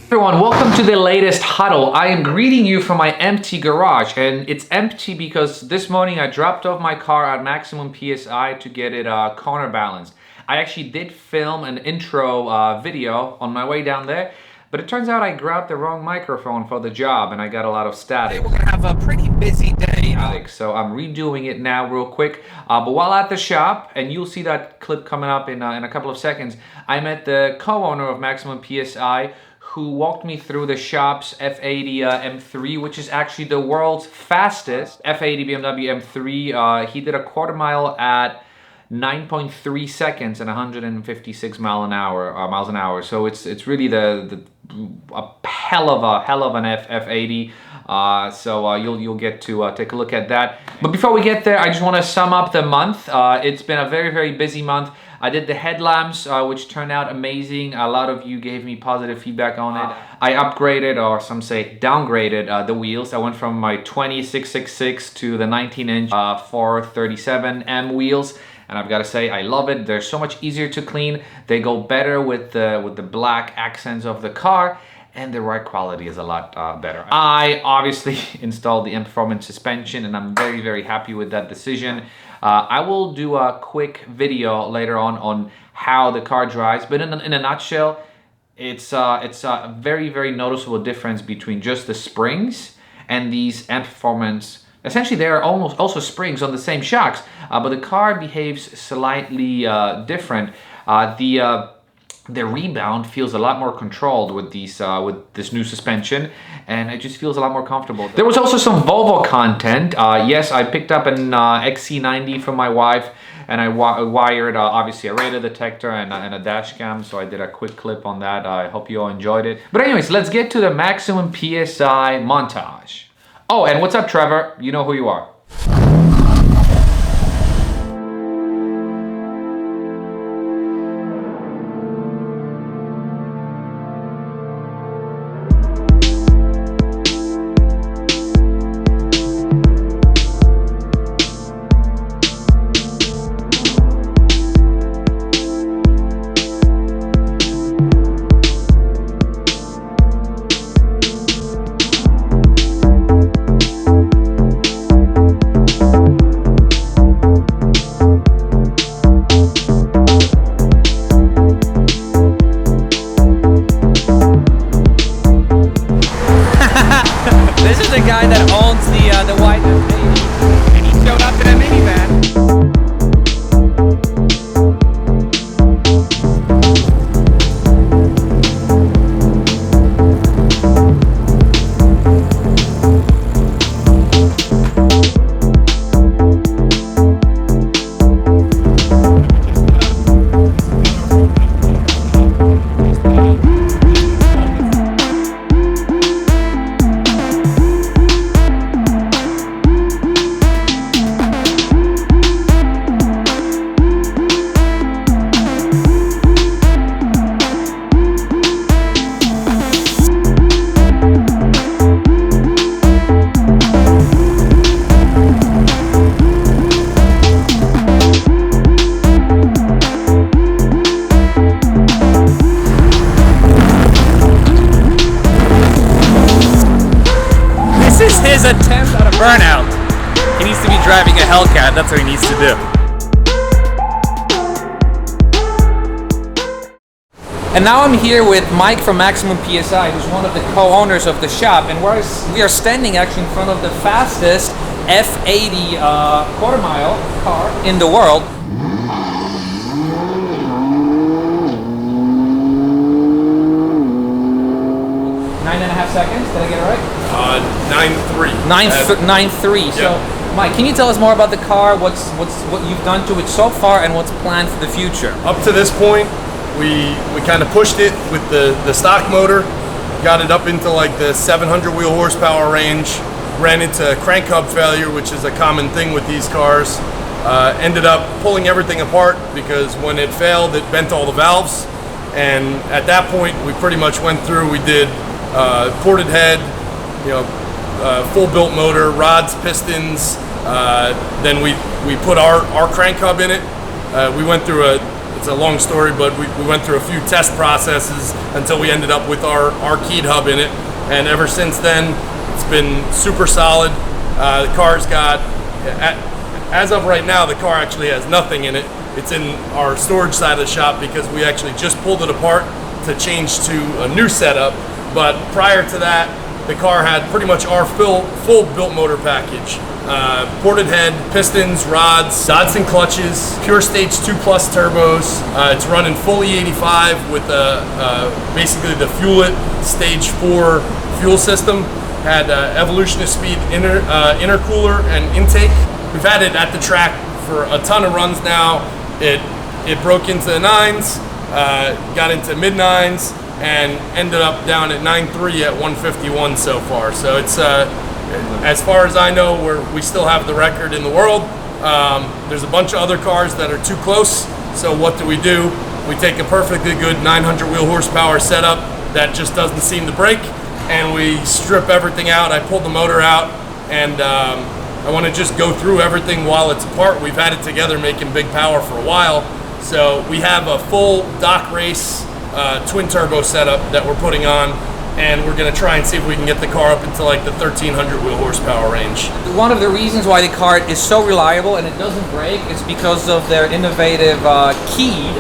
Everyone, welcome to the latest Huddle. I am greeting you from my empty garage, and it's empty because this morning I dropped off my car at maximum PSI to get it corner balanced. I actually did film an intro video on my way down there, but it turns out I grabbed the wrong microphone for the job and I got a lot of static. We're gonna have a pretty busy day, so I'm redoing it now real quick. But while at the shop, and you'll see that clip coming up in a couple of seconds, I met the co-owner of Maximum PSI, who walked me through the shop's F80 M3, which is actually the world's fastest F80 BMW M3. He did a quarter mile at 9.3 seconds and 156 miles an hour. So it's really a hell of an F80. So you'll get to take a look at that. But before we get there, I just want to sum up the month. It's been a very busy month. I did the headlamps, which turned out amazing. A lot of you gave me positive feedback on it. I upgraded, or some say downgraded, the wheels. I went from my 20-666 to the 19-inch 437M wheels. And I've got to say, I love it. They're so much easier to clean. They go better with the black accents of the car, and the ride quality is a lot better. I obviously installed the M Performance suspension, and I'm very happy with that decision. I will do a quick video later on how the car drives, but in a nutshell, it's a very noticeable difference between just the springs and these M Performance. Essentially, they are almost also springs on the same shocks, but the car behaves slightly different. The rebound feels a lot more controlled with this new suspension, and it just feels a lot more comfortable. There was also some Volvo content. Yes, I picked up an XC90 from my wife, and I wired obviously a radar detector and a dash cam, so I did a quick clip on that. I hope you all enjoyed it. But anyways, let's get to the Maximum PSI montage. Oh, and what's up, Trevor? You know who you are. This is the guy that owns the white M3, and he showed up in a minivan. His attempt at a burnout. He needs to be driving a Hellcat. That's what he needs to do. And now I'm here with Mike from Maximum PSI, who's one of the co-owners of the shop, and we are standing actually in front of the fastest F80 quarter mile car in the world. 9.5 seconds. Did I get it right? 9.3. 9.3. Yeah. So, Mike, can you tell us more about the car? What you've done to it so far, and what's planned for the future? Up to this point, we kind of pushed it with the stock motor, got it up into like the 700 wheel horsepower range, ran into crank hub failure, which is a common thing with these cars. Ended up pulling everything apart because when it failed, it bent all the valves. And at that point, we pretty much went through. We did ported head, full built motor, rods, pistons. Then we put our crank hub in it. We went through a it's a long story, but we went through a few test processes until we ended up with our keyed hub in it. And ever since then, it's been super solid. The car's got, as of right now, the car actually has nothing in it. It's in our storage side of the shop because we actually just pulled it apart to change to a new setup. But prior to that, the car had pretty much our full built motor package. Ported head, pistons, rods, Dodson clutches, pure stage 2 plus turbos. It's running full E85 with basically the Fuel It stage 4 fuel system. Had evolution of speed intercooler and intake. We've had it at the track for a ton of runs now. It broke into the 9s, got into mid 9s, and ended up down at 9.3 at 151 so far. So it's as far as I know, we still have the record in the world. There's a bunch of other cars that are too close. So what do? We take a perfectly good 900 wheel horsepower setup that just doesn't seem to break, and we strip everything out. I pulled the motor out, and I want to just go through everything while it's apart. We've had it together making big power for a while. So we have a full dock race twin turbo setup that we're putting on, and we're going to try and see if we can get the car up into like the 1300 wheel horsepower range. One of the reasons why the car is so reliable and it doesn't break is because of their innovative keyed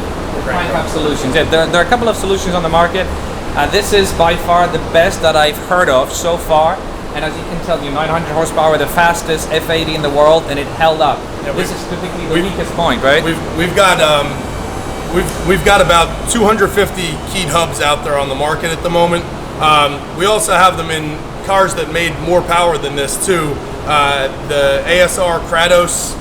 crank-up solutions. Yeah, there are a couple of solutions on the market. This is by far the best that I've heard of so far. And as you can tell, 900 horsepower, the fastest F80 in the world, and it held up. Yeah, this is typically the weakest point, right? We've got about 250 keyed hubs out there on the market at the moment. We also have them in cars that made more power than this too. The ASR Kratos,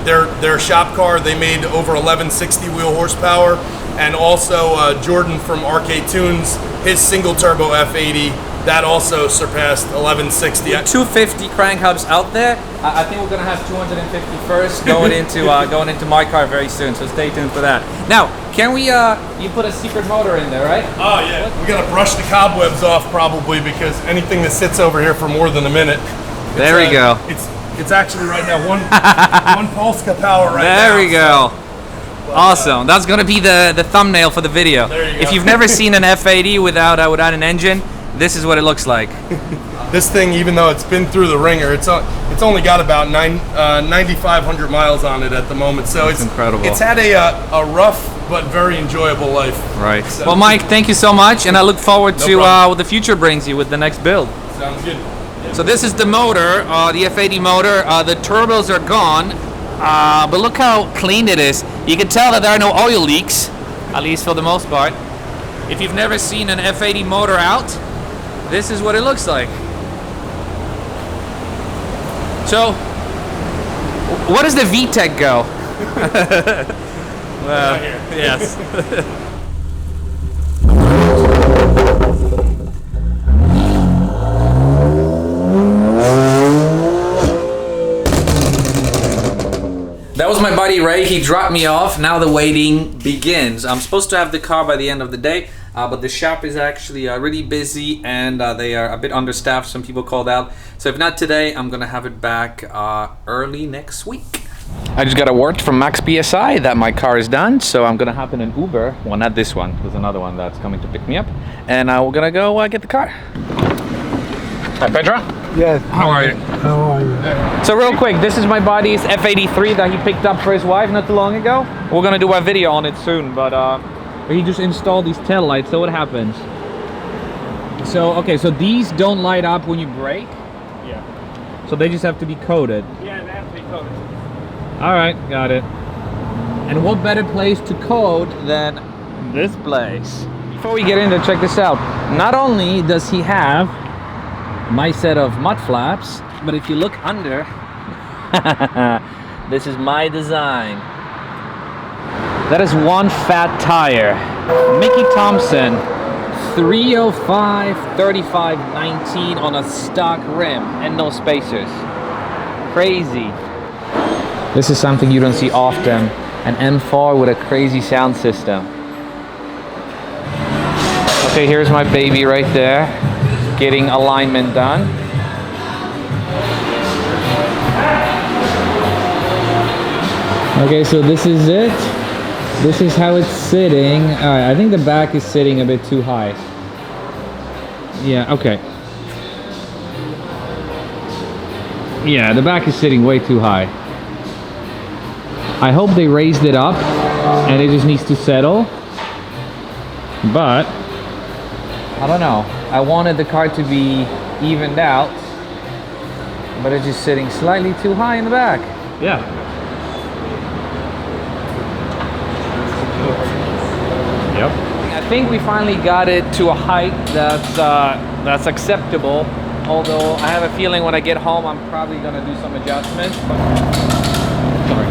their shop car, they made over 1160 wheel horsepower, and also Jordan from Arcade Tunes, his single turbo F80. That also surpassed 1160. 250 crank hubs out there. I think we're gonna have 250 first going into my car very soon. So stay tuned for that. Now, can we? You put a secret motor in there, right? Oh yeah. We gotta brush the cobwebs off probably, because anything that sits over here for more than a minute. There we go. It's actually right now one Polska power right now. There we go. Awesome. That's gonna be the thumbnail for the video. There you go. If you've never seen an F80 without an engine, this is what it looks like. This thing, even though it's been through the ringer, it's only got about 9,500 miles on it at the moment. So it's incredible. It's had a rough but very enjoyable life. Right. So, well, Mike, thank you so much, and I look forward to what the future brings you with the next build. Sounds good. Yeah. So this is the motor, the F80 motor. The turbos are gone, but look how clean it is. You can tell that there are no oil leaks, at least for the most part. If you've never seen an F80 motor out, this is what it looks like. So, what does the VTEC go? Well, yes. That was my buddy Ray. He dropped me off. Now the waiting begins. I'm supposed to have the car by the end of the day, but the shop is actually really busy, and they are a bit understaffed. Some people called out. So if not today, I'm gonna have it back early next week. I just got a word from Max PSI that my car is done, so I'm gonna hop in an Uber. Well, not this one. There's another one that's coming to pick me up, and we're gonna go get the car. Hi, Pedro. Yes. How are you? How are you? So real quick, this is my buddy's F83 that he picked up for his wife not too long ago. We're gonna do a video on it soon, but he just installed these tail lights. So what happens? So okay, so these don't light up when you brake. Yeah. So they just have to be coated. Yeah, they have to be coated. All right, got it. And what better place to coat than this place? Before we get in there, check this out. Not only does he have my set of mud flaps, but if you look under, this is my design. That is one fat tire. Mickey Thompson, 305 35 19 on a stock rim and no spacers. Crazy. This is something you don't see often. An M4 with a crazy sound system. Okay, here's my baby right there, getting alignment done. Okay, so this is it. This is how it's sitting. All right, I think the back is sitting a bit too high. Yeah, okay. Yeah, the back is sitting way too high. I hope they raised it up and it just needs to settle. But I don't know. I wanted the car to be evened out, but it's just sitting slightly too high in the back. Yeah. Yep. I think we finally got it to a height that's acceptable. Although I have a feeling when I get home, I'm probably gonna do some adjustments. Sorry.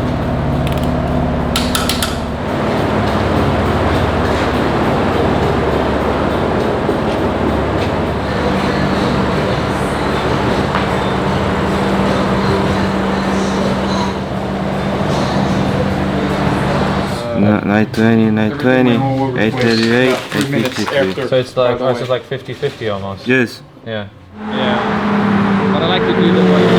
No, 920, 920, 838, 853. So it's like, oh, so it's like 50-50 almost. Yes. Yeah. Yeah. But I like to do the work.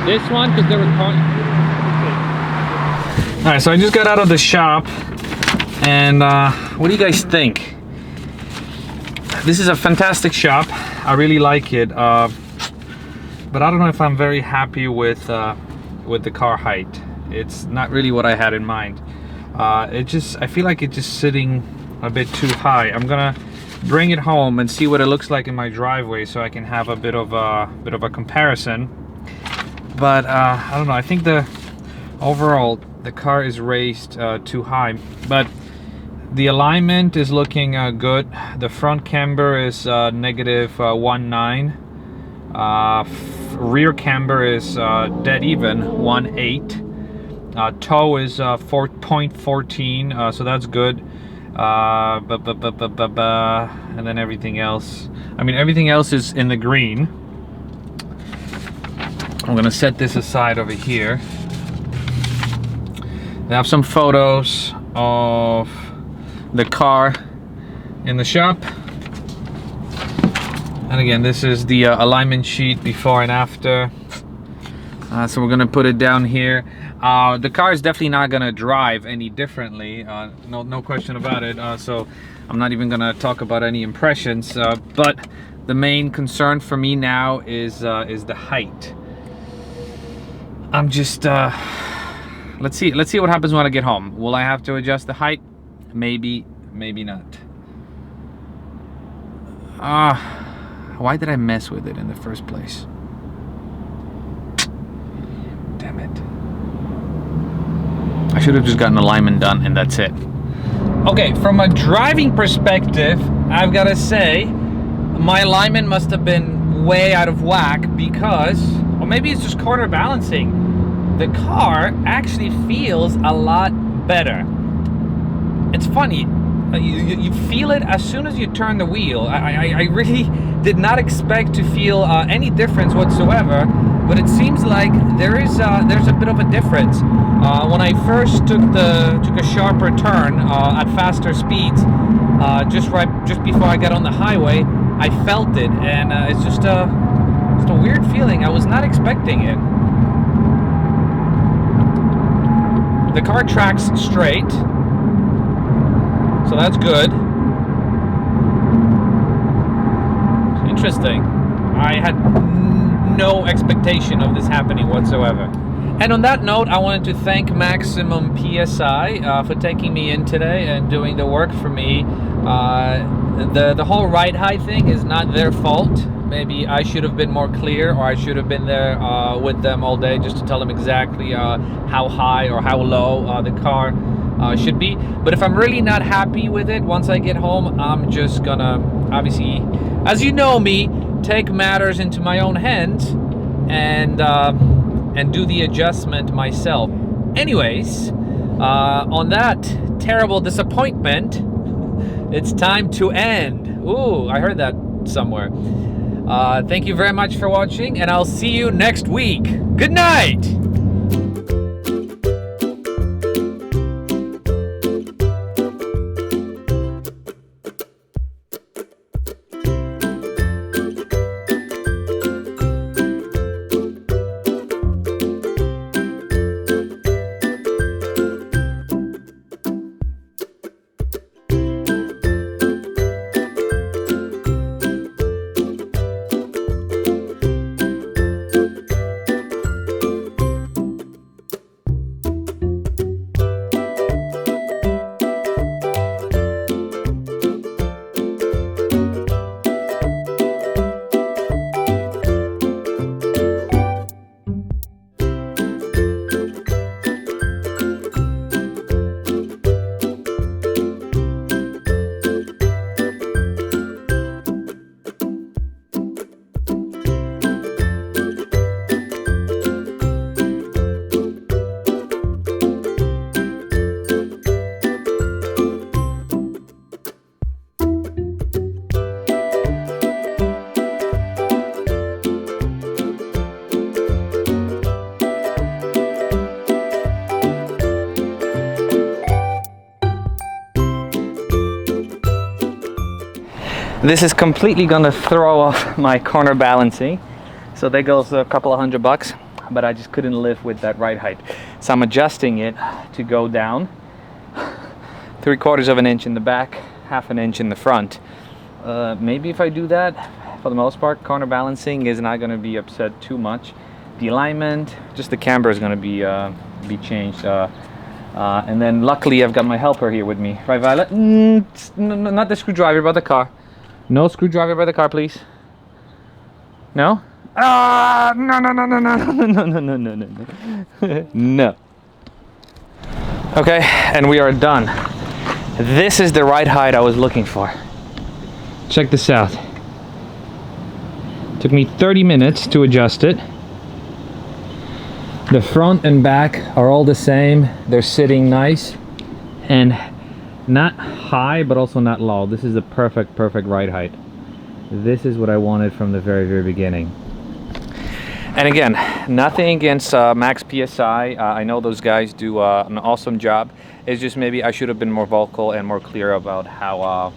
This one, because they were calling. All right, so I just got out of the shop, and what do you guys think? This is a fantastic shop. I really like it, but I don't know if I'm very happy with the car height. It's not really what I had in mind. I feel like it's just sitting a bit too high. I'm gonna bring it home and see what it looks like in my driveway, so I can have a bit of a comparison. But I don't know. I think overall the car is raised too high, but the alignment is looking good. The front camber is -1.9. Rear camber is dead even 1.8. Toe is 4.14, so that's good. And then everything else. I mean, everything else is in the green. I'm gonna set this aside over here. They have some photos of the car in the shop. And again, this is the alignment sheet before and after. So we're gonna put it down here. The car is definitely not gonna drive any differently, no question about it. So I'm not even gonna talk about any impressions. But the main concern for me now is the height. I'm just let's see what happens when I get home. Will I have to adjust the height? Maybe, maybe not. Why did I mess with it in the first place? Damn it. I should have just gotten alignment done and that's it. Okay, from a driving perspective, I've got to say, my alignment must have been way out of whack because, or maybe it's just corner balancing. The car actually feels a lot better. It's funny. You feel it as soon as you turn the wheel. I really did not expect to feel any difference whatsoever, but it seems like there's a bit of a difference. When I first took a sharper turn at faster speeds, just before I got on the highway, I felt it, and it's just a weird feeling. I was not expecting it. The car tracks straight. So that's good. Interesting. I had no expectation of this happening whatsoever. And on that note, I wanted to thank Maximum PSI for taking me in today and doing the work for me. The whole ride height thing is not their fault. Maybe I should have been more clear, or I should have been there with them all day just to tell them exactly how high or how low the car should be. But if I'm really not happy with it, once I get home, I'm just gonna, obviously, as you know me, take matters into my own hands and do the adjustment myself. Anyways, on that terrible disappointment, it's time to end. Ooh, I heard that somewhere. Thank you very much for watching, and I'll see you next week. Good night! This is completely gonna throw off my corner balancing. So there goes a couple of $100, but I just couldn't live with that ride height. So I'm adjusting it to go down 3/4 of an inch in the back, 1/2 an inch in the front. Maybe if I do that, for the most part, corner balancing is not gonna be upset too much. The alignment, just the camber is gonna be changed. And then luckily I've got my helper here with me. Right, Violet? Not the screwdriver, but the car. No screwdriver by the car, please. No? No, no, no, no, no, no, no, no, no, no, no. No. Okay, and we are done. This is the ride height I was looking for. Check this out. Took me 30 minutes to adjust it. The front and back are all the same. They're sitting nice and not high, but also not low. This is the perfect ride height. This is what I wanted from the very beginning. And again, nothing against Max PSI. I know those guys do an awesome job. It's just maybe I should have been more vocal and more clear about how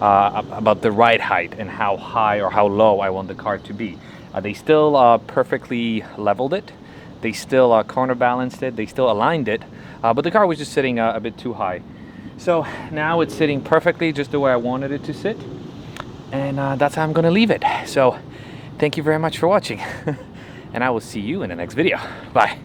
about the ride height and how high or how low I want the car to be. They still perfectly leveled it. They still corner balanced it. They still aligned it, but the car was just sitting a bit too high. So now it's sitting perfectly just the way I wanted it to sit. And that's how I'm gonna leave it. So thank you very much for watching. And I will see you in the next video. Bye.